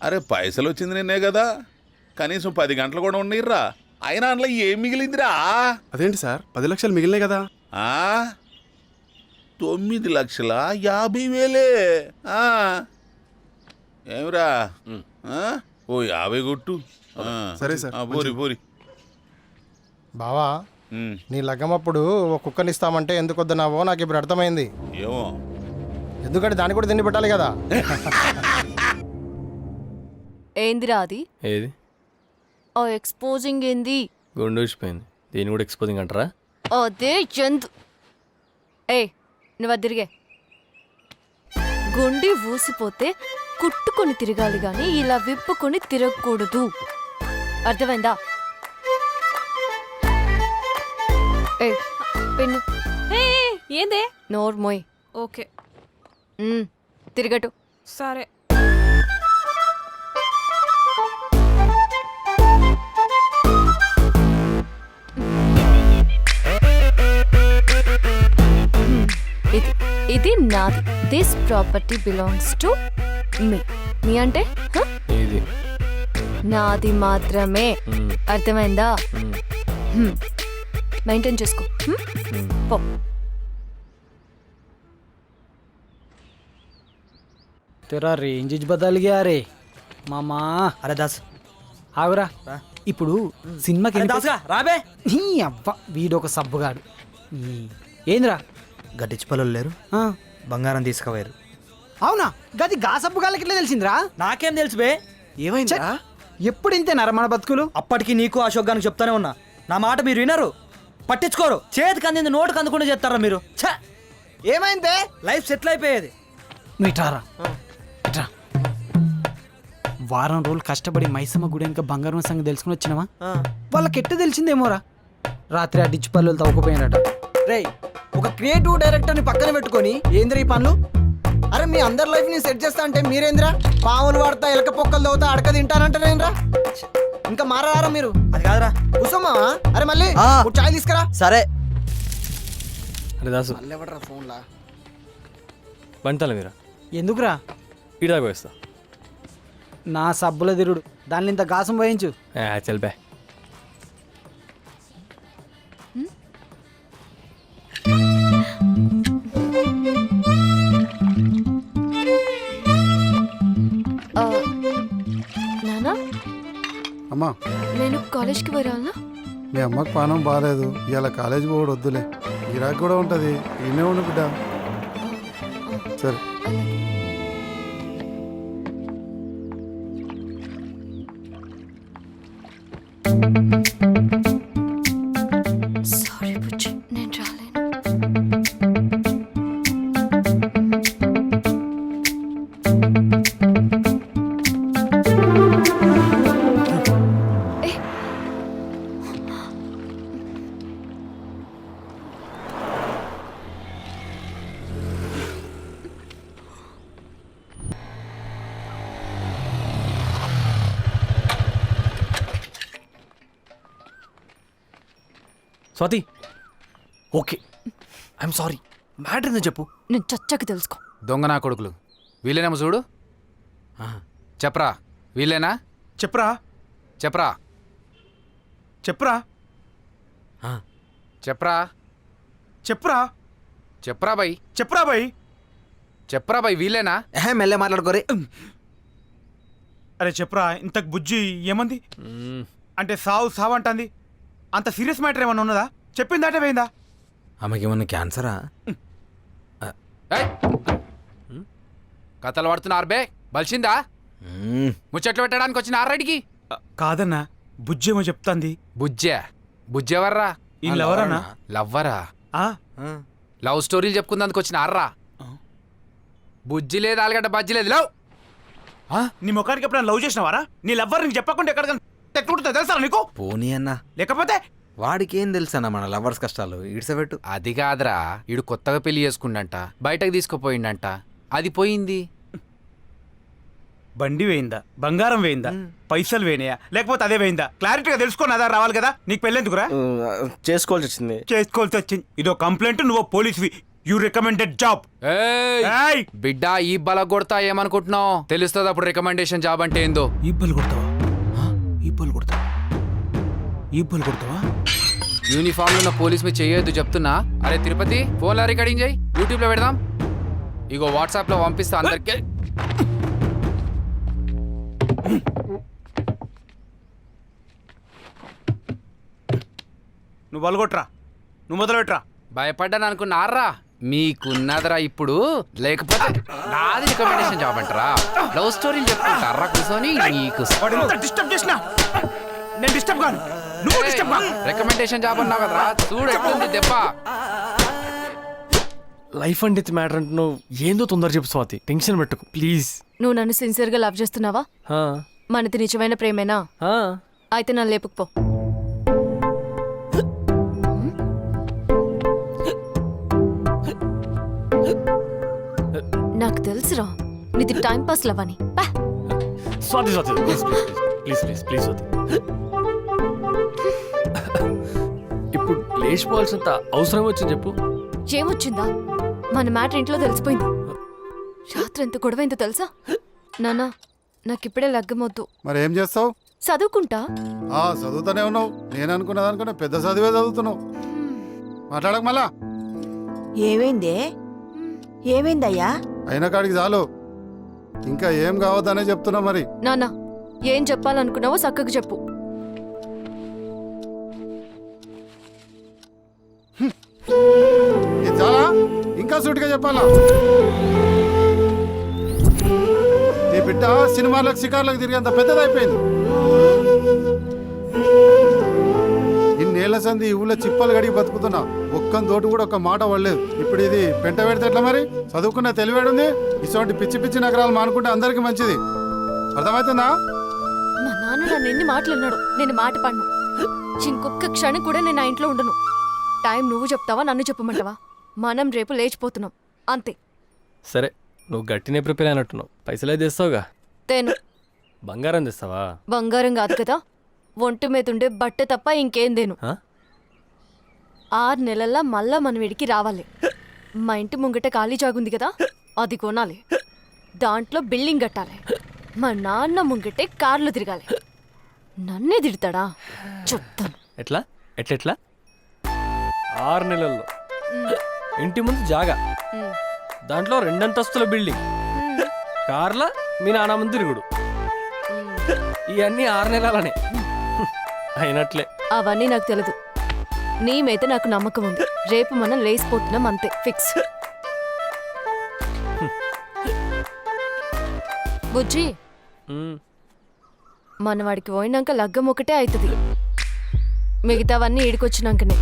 అరే పైసలు వచ్చింది నిన్నే కదా, కనీసం 10 గంటలు కూడా ఉండీర్రా. అయినా అందులో ఏం మిగిలిందిరా? అదేంటి సార్ 10 లక్షలు మిగిలినాయి కదా? 9,50,000 ఏమిరా? ఓ 50 కొట్టు. సరే సార్. పోరి పోరి. బావా నీ లగ్గమప్పుడు ఒక కుక్కని ఇస్తామంటే ఎందుకు వద్దన్నావో నాకు ఇప్పుడు అర్థమైంది. ఏమో ఎందుకంటే దాన్ని కూడా తిండి పెట్టాలి కదా. ఏందిరా అది? ఏది? ఆ ఎక్స్పోజింగ్ ఏంది? గుండు ఊసిపోయింది, దీన్ని కూడా ఎక్స్పోజింగ్ అంటారా? అదే జంతు. నువ్వు తిరిగే. గుండి ఊసిపోతే కుట్టుకొని తిరగాలి గాని ఇలా విప్పుకొని తిరగకూడదు, అర్థమైందా? పెన్ను ఏందే? నోర్మోయ్. ఓకే తిరగటు. సరే. ఇది నాది. This property belongs to me. మీ అంటే ఇది నాది మాత్రమే, అర్థమైందా? మెయింటైన్ చేసుకో. పో. तेरा रेंज बदल गया रे मामा. అరే దాస్ ఆగురా. ఇప్పుడు సినిమాకి రాబే. నీ అవ్వ వీడొక సబ్బుగాడు. ఏందిరా? గట్టించిపల్లు లేరు, బంగారం తీసుకుపోయారు. అవునా? గది గా సబ్బుగాళ్ళకి ఎట్లా తెలిసిందిరా? నాకేం తెలుసు బే. ఏమైందిరా? ఎప్పుడు ఇంతేనారా మన బతుకులు? అప్పటికి నీకు అశోక్ గానికి చెప్తానే ఉన్నా, నా మాట మీరు వినరు, పట్టించుకోరు. చేతికి అందింది నోటుకు అందకుండా చేస్తారా మీరు? ఏమైందే? లైఫ్ సెటిల్ అయిపోయేది. నువ్వు ఇట్రా. ఇట్రా. వారం రోజులు కష్టపడి మైసమ్మ గుడి వెనక బంగారం సంగతి తెలుసుకుని వచ్చినావా? వాళ్ళకి ఎట్ట తెలిసిందేమోరా. రాత్రి ఆ డిచ్ పల్లెలు తవ్వుకుపోయినట. రేయ్, ఒక క్రియేటివ్ డైరెక్టర్ని పక్కన పెట్టుకొని ఏంద్రా ఈ పనులు? అరే మీ అందరి లైఫ్ ని సెట్ చేస్తా అంటే మీరేంద్రా పావులు వాడతా ఎలక పొక్కలు తవ్వుతా అడక తింటానంటారేంద్రా? ఇంకా మారారా మీరు? అది కాదురా కూసమ్మా. అరే మళ్ళీ చాయ్ తీసుకురా. సరే. అరే దాసు, ఎవడరా ఫోన్లా బంటాల మీరా ఎందుకురా? ఇడా పోయిస్తా. నా సబ్బుల తిరుడు దాన్ని ఇంత గాసం పోయించు. చల్బే. నానా, అమ్మా నేను కాలేజ్కి వరాలనా? మీ అమ్మకు పానం బాగాలేదు, ఇలా కాలేజీ పోవడం వద్దులే, గిరాక్ కూడా ఉంటుంది, ఈయనే ఉండు బిడ్డ. సరే. సారీ బుజ్జి, నేను రాలేను. Swathi, okay, I'm sorry. Matter ఏందో చెప్పు. నేను చచ్చకి తెలుసుకో. దొంగ నా కొడుకులు వీళ్ళేనేమో చూడు. చెప్పరా, వీళ్ళేనా? చెప్పరా చెప్పరా చెప్పరా చెప్పరా చెప్పరా చెప్పరా బై చెప్పరా బాయ్ చెప్పరా బై వీళ్ళేనా? మెల్లె మాట్లాడుకోరే. అరే చెప్పరా, ఇంతకు బుజ్జి ఏమంది? అంటే సావు సావు అంటుంది. అంత సీరియస్ మ్యాటర్ ఏమన్నా ఉన్నదా? చెప్పిందంటే పోయిందా? ఆమెకి ఏమన్నా క్యాన్సరా? కథలు పడుతున్నారు బే, బలిసిందా? ముచ్చట్లు పెట్టడానికి వచ్చిన ఆర్రెడ్డికి కాదన్నా, బుజ్జి ఏమో చెప్తాంది. బుజ్జే బుజ్జెవర్రా? ఈ లవరన్నా? లవ్వరా? ఆ? లవ్ స్టోరీలు చెప్పుకుందానికి వచ్చిన ఆర్రా. బుజ్జి లేదు, ఆలుగడ్డ బజ్జి లేదు. లవ్ నీ ముఖానికి ఎప్పుడైనా లవ్ చేసినవారా? నీ లవ్వర్ నీకు చెప్పకుండా ఎక్కడికన్నా ఎట్లుంటుందో తెలుసా నీకు? పోనీ అన్నా, లేకపోతే వాడికి ఏం తెలుసన్నా మన లవర్స్ కష్టాలు. ఇడ్సబెట్టు. అది కాదురా, ఈడు కొత్తగా పెళ్లి చేసుకుండంట, బయటకు తీసుకుపోయిండంట, అది పోయింది. బండి వేయిందా, బంగారం వేయిందా, పైసలు వేయినాయా, లేకపోతే అదే వేయిందా? క్లారిటీగా తెలుసుకొని అదా రావాలి కదా. నీకు పెళ్ళెందుకురా? చేసుకోవాల్సి వచ్చింది. చేసుకోవాల్సి వచ్చింది. ఇదో కంప్లైంట్, నువ్వు పోలీసువి. You recommended job. ఏయ్! బిడ్డ ఈ బల కొడతా ఏమనుకుంటున్నావు? తెలుస్తుంది అప్పుడు రికమెండేషన్ జాబ్ అంటే ఏందో. ఈబ్బలు కొడతావా? ఈబ్బలు కొడతావా? ఈబ్బలు కొడతావా? యూనిఫామ్ లో ఉన్న పోలీస్ మీద చేయొద్దు చెప్తున్నా. అరే తిరుపతి, ఫోన్లో రికార్డింగ్ చేయి, యూట్యూబ్ లో పెడదాం. ఇగో వాట్సాప్ లో పంపిస్తా అందరికి. నువ్వు బలగొట్రా, నువ్వు మొదలుపెట్రా. భయపడ్డాను అనుకున్నారా? మీకున్నదరా ఇప్పుడు, లేకపోతే నాది రికమెండేషన్ జాబ్ అంటారా? లవ్ స్టోరీలు చెప్పుకుంటారా కూర్చొని? నీకు డిస్టర్బ్ చేసినా నేను డిస్టర్బ్ కాను, నువ్వు డిస్టర్బ్ కాను. రికమెండేషన్ జాబ్ అన్నావు కదరా, చూడు ఎట్లుంది దెబ్బ. లైఫ్ అండ్ డెత్ మ్యాటర్ అంటున్నావు, ఏందో తొందర చెప్పు స్వాతి, టెన్షన్ పెట్టుకు ప్లీజ్. నువ్వు నన్ను సిన్సియర్గా లవ్ చేస్తున్నావా? మనది నిజమైన ప్రేమేనా? అయితే నన్ను లేపుకుపో. నాకు తెలుసురా నీది టైం పాస్ లవ్ అని. Swathi Swathi please please please please Swathi. ఇప్పుడు లేచిపోవాల్సినంత అవసరం వచ్చింది చెప్పు. ఏమొచ్చిందా? మన మ్యాటర్ ఇంట్లో తెలిసిపోయింది. రాత్రి ఎంత గొడవైందో తెలుసా? నానా నాకిప్పుడే లగ్గమొద్దు. మరి ఏం చేస్తావు? చదువుకుంటా. చదువుతూనే ఉన్నావు. నేను అనుకున్న దానికన్నా పెద్ద చదివే చదువుతున్నావు. మాట్లాడక మళ్ళా. ఏమైందే? ఏమైందయ్యా? అయిన కాడికి చాలు, ఇంకా ఏం కావద్దనే చెప్తున్నా. మరి నానా ఏం చెప్పాలనుకున్నావో చక్కగా చెప్పు. ఇది చాలా ఇంకా సూటిగా చెప్పాలా? నీ బిడ్డ సినిమాలకు షికార్లకు తిరిగేంత పెద్దదైపోయింది. ఇన్నేళ్ల సంది ఈ ఊళ్ళో చిప్పలు గడిగి బతుకుతున్నా, ఒక్కని తోటి కూడా ఒక మాట పడలేదు. ఇప్పుడు ఇది పెంట పెడితే ఎట్లా? మరి చదువుకున్న తెలివేడుంది. ఇటువంటి పిచ్చి పిచ్చి నగరాలు మానుకుంటే అందరికి మంచిది. అర్థమవుతుందా? మా నాన్న నన్ను ఎన్ని మాటలు అన్నాడు, నేను మాట పడను. ఇంకొక క్షణం కూడా నేను ఆ ఇంట్లో ఉండను. టైం నువ్వు చెప్తావా నన్ను చెప్పమంటావా? మనం రేపు లేచిపోతున్నాం అంతే. సరే, నువ్వు గట్టినే ప్రిపేర్ అయినట్టున్నావు. పైసలే తెస్తావుగా? తేను. బంగారం తెస్తావా? బంగారం కాదు కదా, ఒంటి మీద ఉండే బట్ట తప్ప ఇంకేం దేను. 6 నెలల్లో మళ్ళా మనం ఇడికి రావాలి. మా ఇంటి ముంగట ఖాళీ జాగుంది కదా, అది కొనాలి. దాంట్లో బిల్డింగ్ కట్టాలి. మా నాన్న ముంగటే కార్లు తిరగాలి. నన్నే తిడతాడా? చెప్తాను. ఎట్లా ఎట్లెట్లా? 6 నెలల్లో ఇంటి ముందు జాగా, దాంట్లో 2 అంతస్తుల బిల్డింగ్, కార్ల మీ నాన్న ముందు తిరుగుడు, ఇవన్నీ 6 నెలలనే అయినట్లే. అవన్నీ నాకు తెలీదు. నీ మీద నాకు నమ్మకం ఉంది. రేపు మనం లేసిపోతున్నాం అంతే, ఫిక్స్. బుజ్జి, మన వాడికి పోయినాక లగ్గం ఒకటే అవుతుంది. మిగతావన్నీ ఈడికొచ్చినాకనే.